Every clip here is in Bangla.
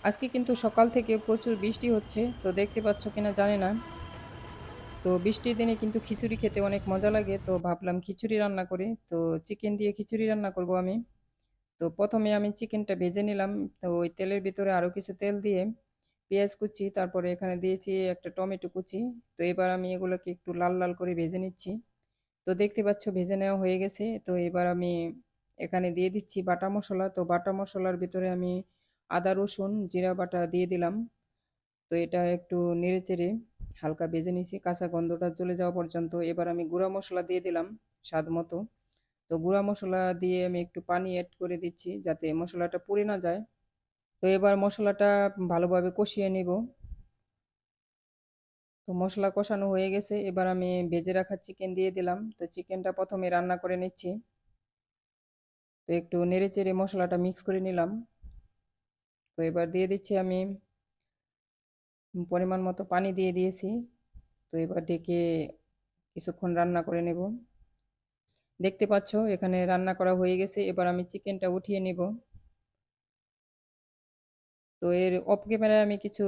আজকে কিন্তু সকাল থেকে প্রচুর বৃষ্টি হচ্ছে, তো দেখতে পাচ্ছ কিনা জানি না। তো বৃষ্টির দিনে কিন্তু খিচুড়ি খেতে অনেক মজা লাগে, তো ভাবলাম খিচুড়ি রান্না করি। তো চিকেন দিয়ে খিচুড়ি রান্না করব আমি। তো প্রথমে আমি চিকেনটা ভেজে নিলাম। তো ওই তেলের ভিতরে আরও কিছু তেল দিয়ে পেঁয়াজ কুচি, তারপরে এখানে দিয়েছি একটা টমেটো কুচি। তো এবার আমি এগুলোকে একটু লাল লাল করে ভেজে নিচ্ছি। তো দেখতে পাচ্ছ ভেজে নেওয়া হয়ে গেছে। তো এবার আমি এখানে দিয়ে দিচ্ছি বাটা মশলা। তো বাটা মশলার ভিতরে আমি আদা রসুন জিরা বাটা দিয়ে দিলাম। তো এটা একটু নেড়েচেড়ে হালকা ভেজে নিয়েছি কাঁচা গন্ধটা চলে যাওয়া পর্যন্ত। এবার আমি গুঁড়া মশলা দিয়ে দিলাম স্বাদ মতো। তো গুঁড়া মশলা দিয়ে আমি একটু পানি অ্যাড করে দিচ্ছি যাতে মশলাটা পুড়ে না যায়। তো এবার মশলাটা ভালোভাবে কষিয়ে নিব। তো মশলা কষানো হয়ে গেছে, এবার আমি ভেজে রাখা চিকেন দিয়ে দিলাম। তো চিকেনটা প্রথমে রান্না করে নিচ্ছি। তো একটু নেড়েচেড়ে মশলাটা মিক্স করে নিলাম। তো এবার দিয়ে দিচ্ছি আমি পরিমাণ মতো পানি দিয়ে দিয়েছি। তো এবার ডেকে কিছুক্ষণ রান্না করে নেব। দেখতে পাচ্ছ এখানে রান্না করা হয়ে গেছে, এবার আমি চিকেনটা উঠিয়ে নিব। তো এর অফ ক্যামেরায় আমি কিছু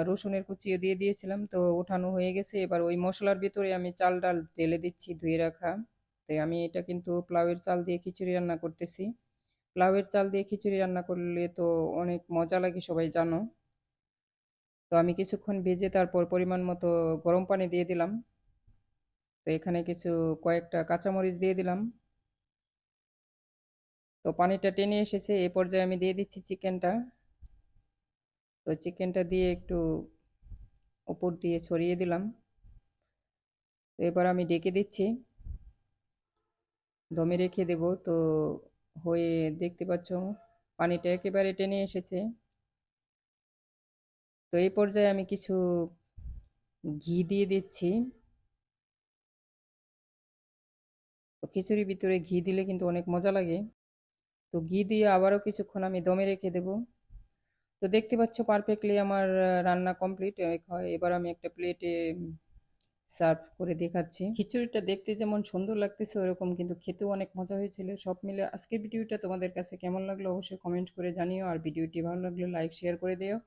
রসুনের কুচিও দিয়ে দিয়েছিলাম, তো উঠানো হয়ে গেছে। এবার ওই মশলার ভিতরে আমি চাল ডাল ঢেলে দিচ্ছি ধুয়ে রাখা। তো আমি এটা কিন্তু প্লাউয়ের চাল দিয়ে খিচুড়ি রান্না করতেছি। প্লাউয়ের চাল দিয়ে খিচুড়ি রান্না করলে তো অনেক মজা লাগে, সবাই জানো। তো আমি কিছুক্ষণ ভেজে তারপর পরিমাণ মতো গরম পানি দিয়ে দিলাম। তো এখানে কিছু কয়েকটা কাঁচামরিচ দিয়ে দিলাম। তো পানিটা টেনে এসেছে, এ পর্যায়ে আমি দিয়ে দিচ্ছি চিকেনটা। তো চিকেনটা দিয়ে একটু উপর দিয়ে ছড়িয়ে দিলাম। তো এবার আমি ডেকে দিচ্ছি, দমে রেখে দেব। তো হয়ে দেখতে পাচ্ছ পানিটা একেবারে টেনে এসেছে। তো এই পর্যায়ে আমি কিছু ঘি দিয়ে দিচ্ছি। তো খিচুড়ির ভিতরে ঘি দিলে কিন্তু অনেক মজা লাগে। তো ঘি দিয়ে আবারও কিছুক্ষণ আমি দমে রেখে দেব। তো দেখতে পাচ্ছ পারফেক্টলি আমার রান্না কমপ্লিট। এবার আমি একটা প্লেটে সার্ভ করে দেখাচ্ছি। খিচুড়িটা দেখতে যেমন সুন্দর লাগতেছে ওরকম কিন্তু খেতেও অনেক মজা হয়েছিল। সব মিলে আজকের ভিডিওটা তোমাদের কাছে কেমন লাগলো অবশ্যই কমেন্ট করে জানিও। আর ভিডিওটি ভালো লাগলে লাইক শেয়ার করে দিও।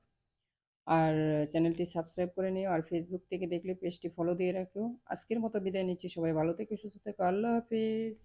আর চ্যানেলটি সাবস্ক্রাইব করে নিও। আর ফেসবুক থেকে দেখলে পেজটি ফলো দিয়ে রাখো। আজকের মতো বিদায় নিচ্ছি, সবাই ভালো থেকো সুস্থ থেকো, আল্লাহ হাফিজ।